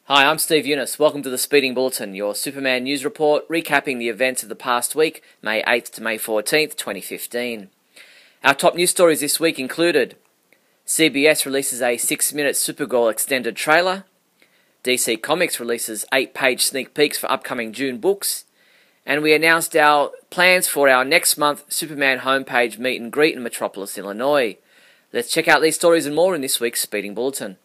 Hi, I'm Steve Younis. Welcome to the Speeding Bulletin, your Superman news report recapping the events of the past week, May 8th to May 14th, 2015. Our top news stories this week included CBS releases a 6-minute Supergirl extended trailer, DC Comics releases 8-page sneak peeks for upcoming June books, and we announced our plans for our next month Superman homepage meet and greet in Metropolis, Illinois. Let's check out these stories and more in this week's Speeding Bulletin.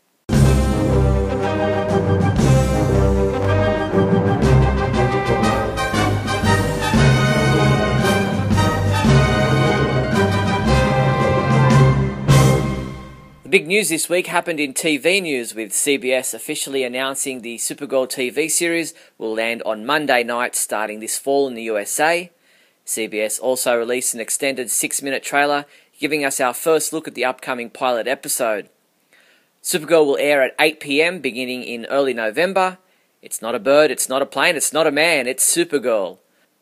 The big news this week happened in TV news, with CBS officially announcing the Supergirl TV series will land on Monday night starting this fall in the USA. CBS also released an extended 6-minute trailer giving us our first look at the upcoming pilot episode. Supergirl will air at 8 PM beginning in early November. It's not a bird, it's not a plane, it's not a man, it's Supergirl.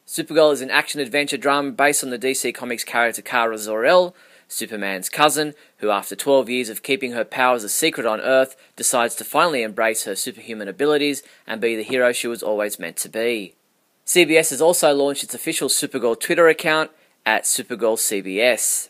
Supergirl is an action-adventure drama based on the DC Comics character Kara Zor-El, Superman's cousin, who after 12 years of keeping her powers a secret on Earth, decides to finally embrace her superhuman abilities and be the hero she was always meant to be. CBS has also launched its official Supergirl Twitter account at SupergirlCBS.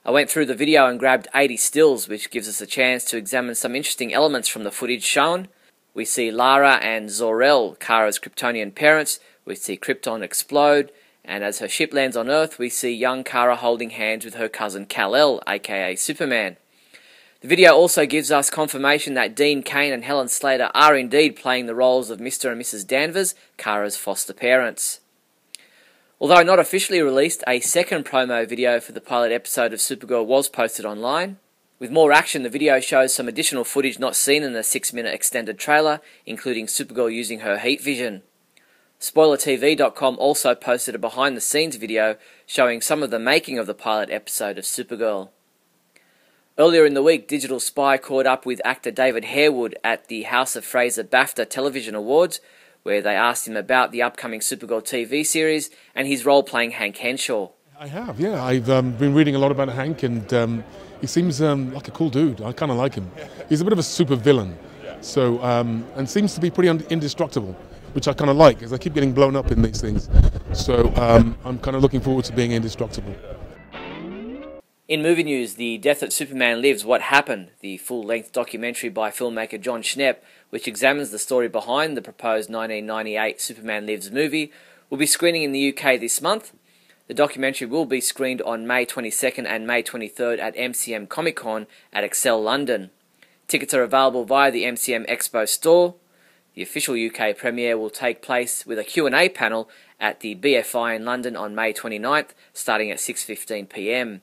I went through the video and grabbed 80 stills, which gives us a chance to examine some interesting elements from the footage shown. We see Lara and Zor-El, Kara's Kryptonian parents. We see Krypton explode. And as her ship lands on Earth, we see young Kara holding hands with her cousin Kal-El, aka Superman. The video also gives us confirmation that Dean Cain and Helen Slater are indeed playing the roles of Mr. and Mrs. Danvers, Kara's foster parents. Although not officially released, a second promo video for the pilot episode of Supergirl was posted online. With more action, the video shows some additional footage not seen in the 6-minute extended trailer, including Supergirl using her heat vision. SpoilerTV.com also posted a behind-the-scenes video showing some of the making of the pilot episode of Supergirl. Earlier in the week, Digital Spy caught up with actor David Harewood at the House of Fraser BAFTA Television Awards, where they asked him about the upcoming Supergirl TV series and his role playing Hank Henshaw. I have, yeah. I've been reading a lot about Hank, and he seems like a cool dude. I kind of like him. He's a bit of a super villain, so and seems to be pretty indestructible, which I kind of like, because I keep getting blown up in these things. So I'm kind of looking forward to being indestructible. In movie news, The Death That Superman Lives, What Happened, the full-length documentary by filmmaker John Schnepp, which examines the story behind the proposed 1998 Superman Lives movie, will be screening in the UK this month. The documentary will be screened on May 22nd and May 23rd at MCM Comic Con at Excel London. Tickets are available via the MCM Expo store. The official UK premiere will take place with a Q&A panel at the BFI in London on May 29th, starting at 6:15 PM.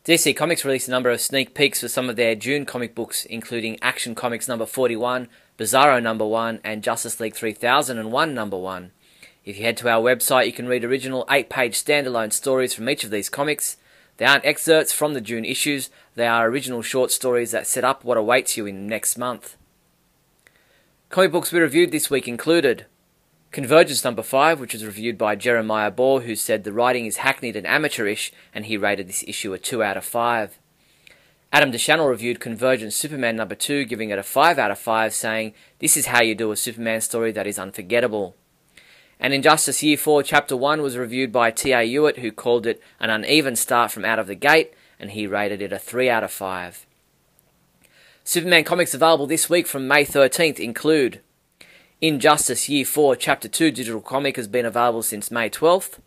DC Comics released a number of sneak peeks for some of their June comic books, including Action Comics number 41, Bizarro number 1, and Justice League 3001 number 1. If you head to our website, you can read original 8-page standalone stories from each of these comics. They aren't excerpts from the June issues, they are original short stories that set up what awaits you in next month. Comic books we reviewed this week included Convergence number 5, which was reviewed by Jeremiah Bohr, who said the writing is hackneyed and amateurish, and he rated this issue a 2 out of 5. Adam DeChannel reviewed Convergence Superman number 2, giving it a 5 out of 5, saying, "This is how you do a Superman story that is unforgettable." And Injustice Year 4 Chapter 1 was reviewed by T.A. Hewitt, who called it an uneven start from out of the gate, and he rated it a 3 out of 5. Superman comics available this week from May 13th include Injustice Year 4 Chapter 2 digital comic has been available since May 12th.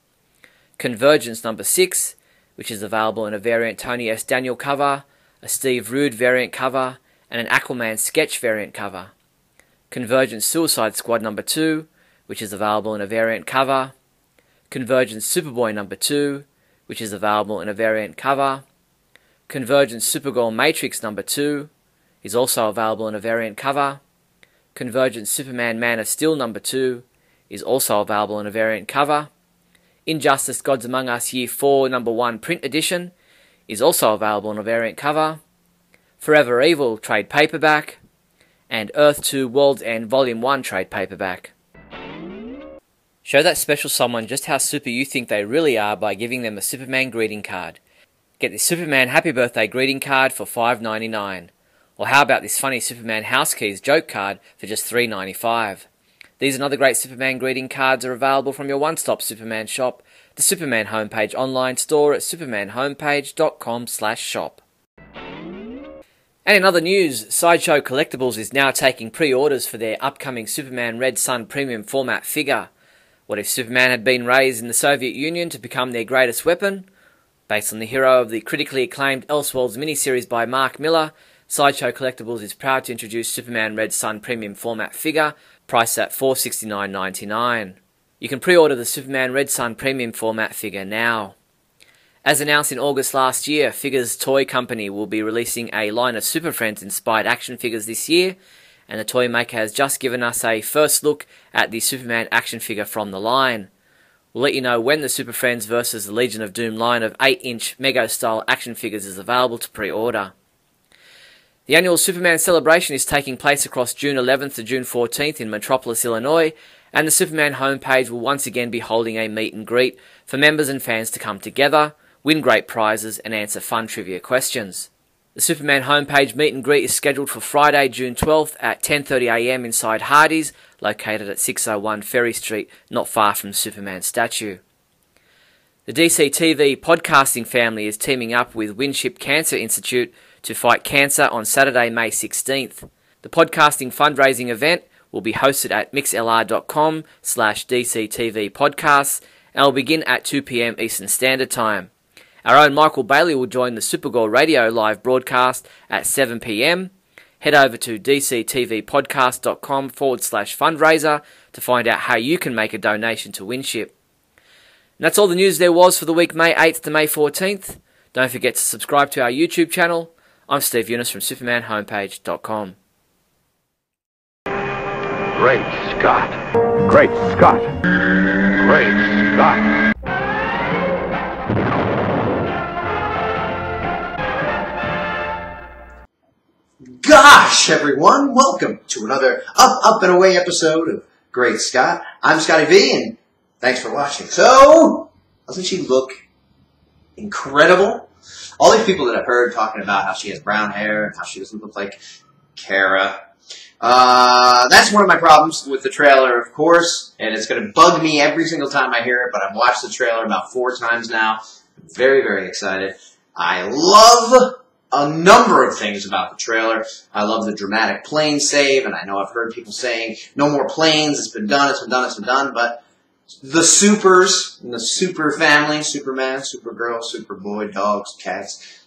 Convergence number 6, which is available in a variant Tony S. Daniel cover, a Steve Rude variant cover, and an Aquaman sketch variant cover. Convergence Suicide Squad number 2, which is available in a variant cover. Convergence Superboy number 2, which is available in a variant cover. Convergence Supergirl Matrix number 2, is also available in a variant cover. Convergence Superman Man of Steel number 2 is also available in a variant cover. Injustice Gods Among Us Year 4 number 1 print edition is also available in a variant cover. Forever Evil trade paperback. And Earth 2 World's End Volume 1 trade paperback. Show that special someone just how super you think they really are by giving them a Superman greeting card. Get the Superman Happy Birthday greeting card for $5.99. Or how about this funny Superman house keys joke card for just $3.95? These and other great Superman greeting cards are available from your one-stop Superman shop, the Superman Homepage online store at supermanhomepage.com/shop. And in other news, Sideshow Collectibles is now taking pre-orders for their upcoming Superman Red Sun premium format figure. What if Superman had been raised in the Soviet Union to become their greatest weapon? Based on the hero of the critically acclaimed Elseworlds miniseries by Mark Miller, Sideshow Collectibles is proud to introduce Superman Red Sun premium format figure, priced at $469.99. You can pre-order the Superman Red Sun premium format figure now. As announced in August last year, Figures Toy Company will be releasing a line of Super Friends inspired action figures this year, and the toy maker has just given us a first look at the Superman action figure from the line. We'll let you know when the Super Friends vs. the Legion of Doom line of 8-inch Mego-style action figures is available to pre-order. The annual Superman celebration is taking place across June 11th to June 14th in Metropolis, Illinois, and the Superman homepage will once again be holding a meet and greet for members and fans to come together, win great prizes, and answer fun trivia questions. The Superman homepage meet and greet is scheduled for Friday, June 12th at 10:30 a.m. inside Hardee's, located at 601 Ferry Street, not far from the Superman statue. The DC TV podcasting family is teaming up with Winship Cancer Institute to fight cancer on Saturday, May 16th. The podcasting fundraising event will be hosted at mixlr.com/DCTV podcasts and will begin at 2 p.m. Eastern Standard Time. Our own Michael Bailey will join the Supergirl radio live broadcast at 7 p.m. Head over to dctvpodcast.com/fundraiser to find out how you can make a donation to Winship. And that's all the news there was for the week May 8th to May 14th. Don't forget to subscribe to our YouTube channel. I'm Steve Younis from supermanhomepage.com. Great Scott. Great Scott. Great Scott. Gosh, everyone, welcome to another Up and Away episode of Great Scott. I'm Scotty V, and thanks for watching. So, doesn't she look incredible? All these people that I've heard talking about how she has brown hair and how she doesn't look like Kara. That's one of my problems with the trailer, of course, and it's going to bug me every single time I hear it, but I've watched the trailer about 4 times now. I'm very, very excited. I love a number of things about the trailer. I love the dramatic plane save, and I know I've heard people saying, no more planes, it's been done, it's been done, it's been done, but the supers, and the super family, Superman, Supergirl, Superboy, dogs, cats,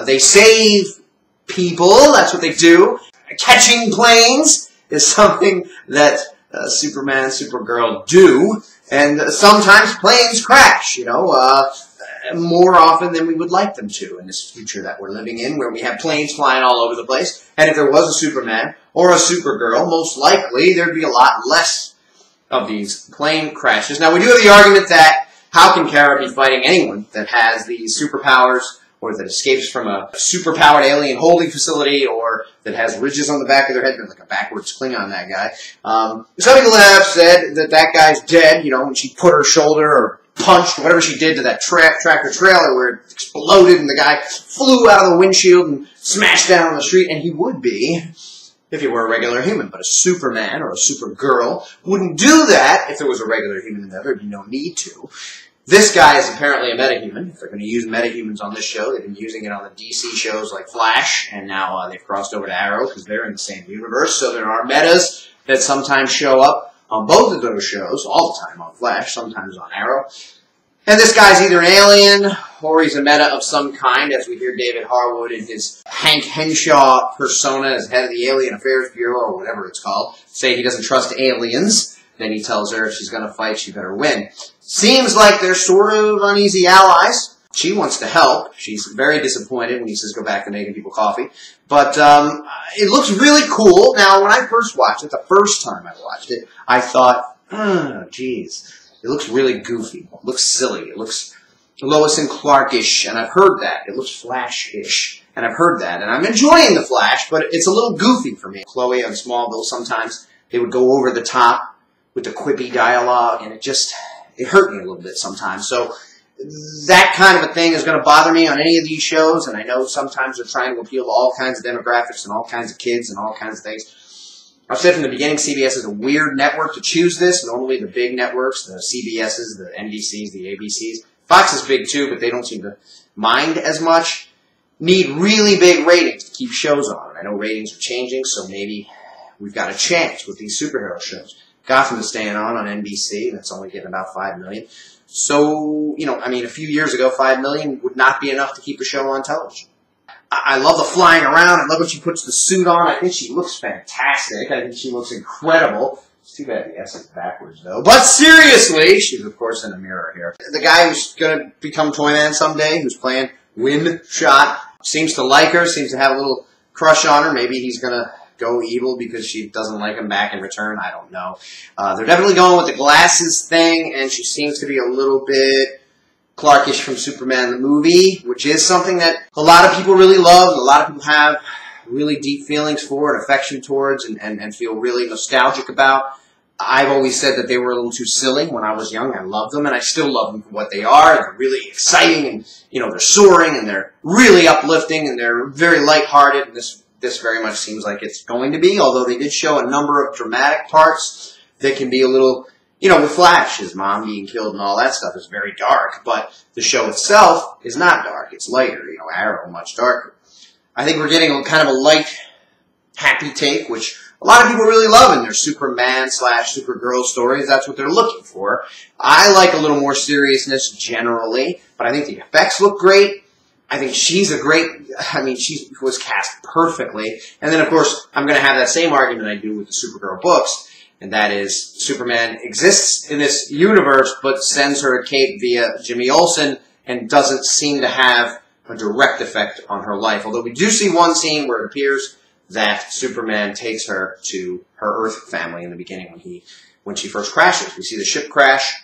they save people, that's what they do. Catching planes is something that Superman, Supergirl do, and sometimes planes crash, you know, more often than we would like them to in this future that we're living in, where we have planes flying all over the place. And if there was a Superman or a Supergirl, most likely there'd be a lot less of these plane crashes. Now, we do have the argument that how can Kara be fighting anyone that has these superpowers, or that escapes from a superpowered alien holding facility, or that has ridges on the back of their head, like a backwards Klingon, that guy. Some people have said that that guy's dead, you know, when she put her shoulder or punched, whatever she did to that tractor trailer where it exploded and the guy flew out of the windshield and smashed down on the street, and he would be if he were a regular human. But a Superman or a Supergirl wouldn't do that if there was a regular human in there. There'd be no need to. This guy is apparently a metahuman. If they're going to use metahumans on this show, they've been using it on the DC shows like Flash, and now they've crossed over to Arrow because they're in the same universe. So there are metas that sometimes show up on both of those shows, all the time on Flash, sometimes on Arrow. And this guy's either an alien or he's a meta of some kind, as we hear David Harwood in his Hank Henshaw persona as head of the Alien Affairs Bureau, or whatever it's called, say he doesn't trust aliens. Then he tells her if she's going to fight, she better win. Seems like they're sort of uneasy allies. She wants to help. She's very disappointed when he says go back to making people coffee. But it looks really cool. Now, when I first watched it, the first time I watched it, I thought, oh, geez. It looks really goofy. It looks silly. It looks Lois and Clark-ish, and I've heard that. It looks Flash-ish, and I've heard that. And I'm enjoying the Flash, but it's a little goofy for me. Chloe on Smallville, sometimes they would go over the top with the quippy dialogue, and it hurt me a little bit sometimes. So that kind of a thing is going to bother me on any of these shows, and I know sometimes they're trying to appeal to all kinds of demographics and all kinds of kids and all kinds of things. I've said from the beginning, CBS is a weird network to choose this. Normally the big networks, the CBSs, the NBCs, the ABCs. Fox is big too, but they don't seem to mind as much. Need really big ratings to keep shows on. I know ratings are changing, so maybe we've got a chance with these superhero shows. Gotham is staying on NBC. That's only getting about 5 million. So, you know, I mean, a few years ago, 5 million would not be enough to keep a show on television. I love the flying around. I love when she puts the suit on. I think she looks fantastic. I think she looks incredible. It's too bad the S is backwards, though. But seriously, she's, of course, in a mirror here. The guy who's going to become Toyman someday, who's playing Windshot, seems to like her, seems to have a little crush on her. Maybe he's going to go evil because she doesn't like him back in return. I don't know. They're definitely going with the glasses thing, and she seems to be a little bit Clarkish from Superman the movie, which is something that a lot of people really love. A lot of people have really deep feelings for and affection towards and feel really nostalgic about. I've always said that they were a little too silly when I was young. I loved them, and I still love them for what they are. They're really exciting, and, you know, they're soaring, and they're really uplifting, and they're very lighthearted, and this very much seems like it's going to be, although they did show a number of dramatic parts that can be a little, you know, with Flash, his mom being killed and all that stuff is very dark, but the show itself is not dark. It's lighter, you know, Arrow, much darker. I think we're getting a kind of a light, happy take, which a lot of people really love in their Superman/Supergirl stories. That's what they're looking for. I like a little more seriousness generally, but I think the effects look great. I think she's a great, I mean, she was cast perfectly. And then, of course, I'm going to have that same argument I do with the Supergirl books, and that is Superman exists in this universe, but sends her a cape via Jimmy Olsen and doesn't seem to have a direct effect on her life. Although we do see one scene where it appears that Superman takes her to her Earth family in the beginning when she first crashes. We see the ship crash,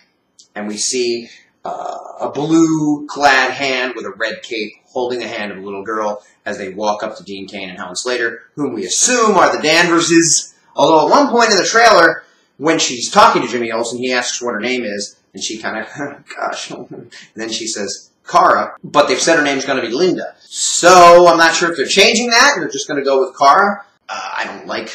and we see a blue-clad hand with a red cape holding the hand of a little girl as they walk up to Dean Cain and Helen Slater, whom we assume are the Danverses. Although at one point in the trailer, when she's talking to Jimmy Olsen, he asks what her name is, and she kind of, gosh, and then she says Kara, but they've said her name's going to be Linda. So I'm not sure if they're changing that, and they're just going to go with Kara. I don't like,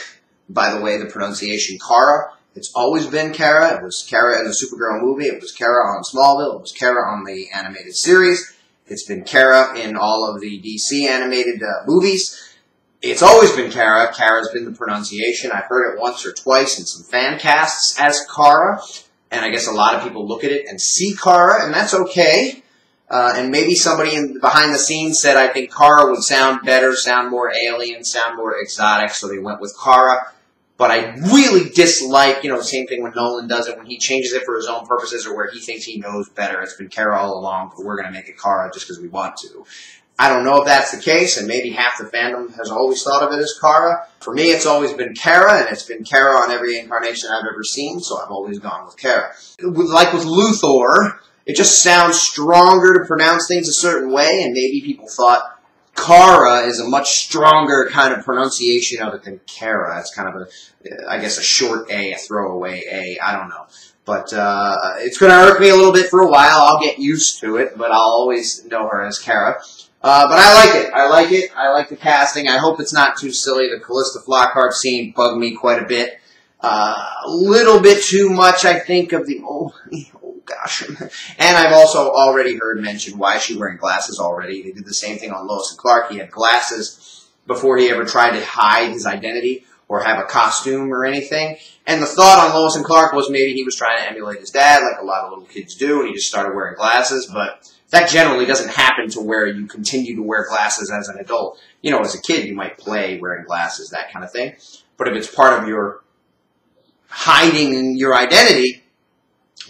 by the way, the pronunciation Kara. It's always been Kara. It was Kara in the Supergirl movie. It was Kara on Smallville. It was Kara on the animated series. It's been Kara in all of the DC animated movies. It's always been Kara. Kara's been the pronunciation. I've heard it once or twice in some fan casts as Kara, and I guess a lot of people look at it and see Kara, and that's okay. And maybe somebody behind the scenes said, I think Kara would sound better, sound more alien, sound more exotic, so they went with Kara. But I really dislike, you know, the same thing when Nolan does it, when he changes it for his own purposes or where he thinks he knows better. It's been Kara all along, but we're going to make it Kara just because we want to. I don't know if that's the case, and maybe half the fandom has always thought of it as Kara. For me, it's always been Kara, and it's been Kara on every incarnation I've ever seen, so I've always gone with Kara. Like with Luthor, it just sounds stronger to pronounce things a certain way, and maybe people thought Kara is a much stronger kind of pronunciation of it than Kara. It's kind of I guess a short A, a throwaway A. I don't know. But it's going to irk me a little bit for a while. I'll get used to it, but I'll always know her as Kara. But I like it. I like it. I like the casting. I hope it's not too silly. The Callista Flockhart scene bugged me quite a bit. A little bit too much, I think, of the... Oh gosh. And I've also already heard mentioned, why is she wearing glasses already? They did the same thing on Lois and Clark. He had glasses before he ever tried to hide his identity or have a costume or anything. And the thought on Lois and Clark was maybe he was trying to emulate his dad, like a lot of little kids do, and he just started wearing glasses. But that generally doesn't happen to where you continue to wear glasses as an adult. You know, as a kid, you might play wearing glasses, that kind of thing. But if it's part of your hiding your identity,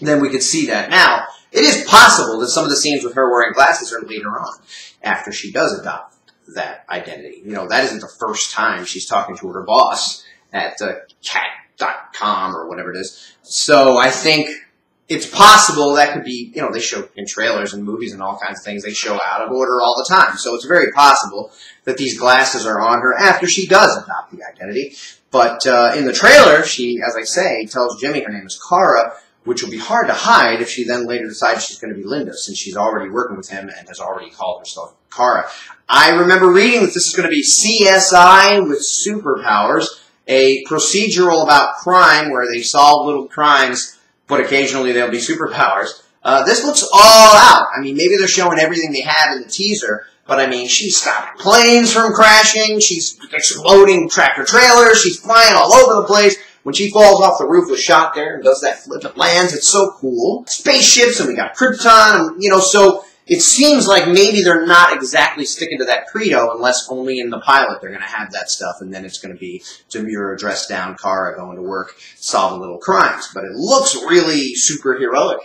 then we could see that. Now, it is possible that some of the scenes with her wearing glasses are later on, after she does adopt that identity. You know, that isn't the first time she's talking to her boss at cat.com or whatever it is. So I think it's possible that could be, you know, they show in trailers and movies and all kinds of things, they show out of order all the time. So it's very possible that these glasses are on her after she does adopt the identity. But in the trailer, she, as I say, tells Jimmy her name is Kara, which will be hard to hide if she then later decides she's going to be Linda, since she's already working with him and has already called herself Kara. I remember reading that this is going to be CSI with superpowers, a procedural about crime where they solve little crimes, but occasionally there'll be superpowers. This looks all out. I mean, maybe they're showing everything they had in the teaser, but I mean, she's stopping planes from crashing, she's exploding tractor trailers, she's flying all over the place. When she falls off the roof with shot there and does that flip, it lands. It's so cool. Spaceships, and we got Krypton, and, you know, so it seems like maybe they're not exactly sticking to that credo unless only in the pilot they're going to have that stuff, and then it's going to be Demure dressed down Kara going to work solving little crimes. But it looks really superheroic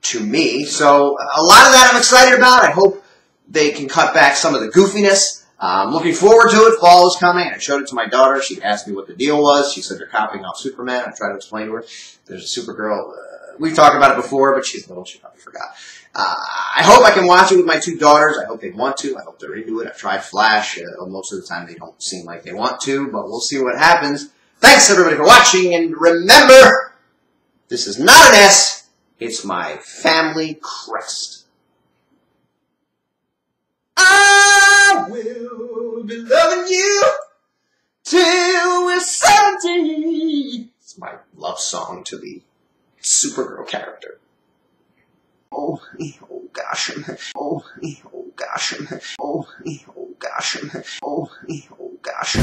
to me, so a lot of that I'm excited about. I hope they can cut back some of the goofiness. I'm looking forward to it. Fall is coming. I showed it to my daughter. She asked me what the deal was. She said they're copying off Superman. I tried to explain to her. There's a Supergirl. We've talked about it before, but she's little. She probably forgot. I hope I can watch it with my two daughters. I hope they want to. I hope they're into it. I've tried Flash. Most of the time they don't seem like they want to, but we'll see what happens. Thanks, everybody, for watching. And remember, this is not an S. It's my family crest. I will be loving you till we're 70. It's my love song to the Supergirl character. Oh gosh. Oh gosh. Oh gosh. Oh gosh.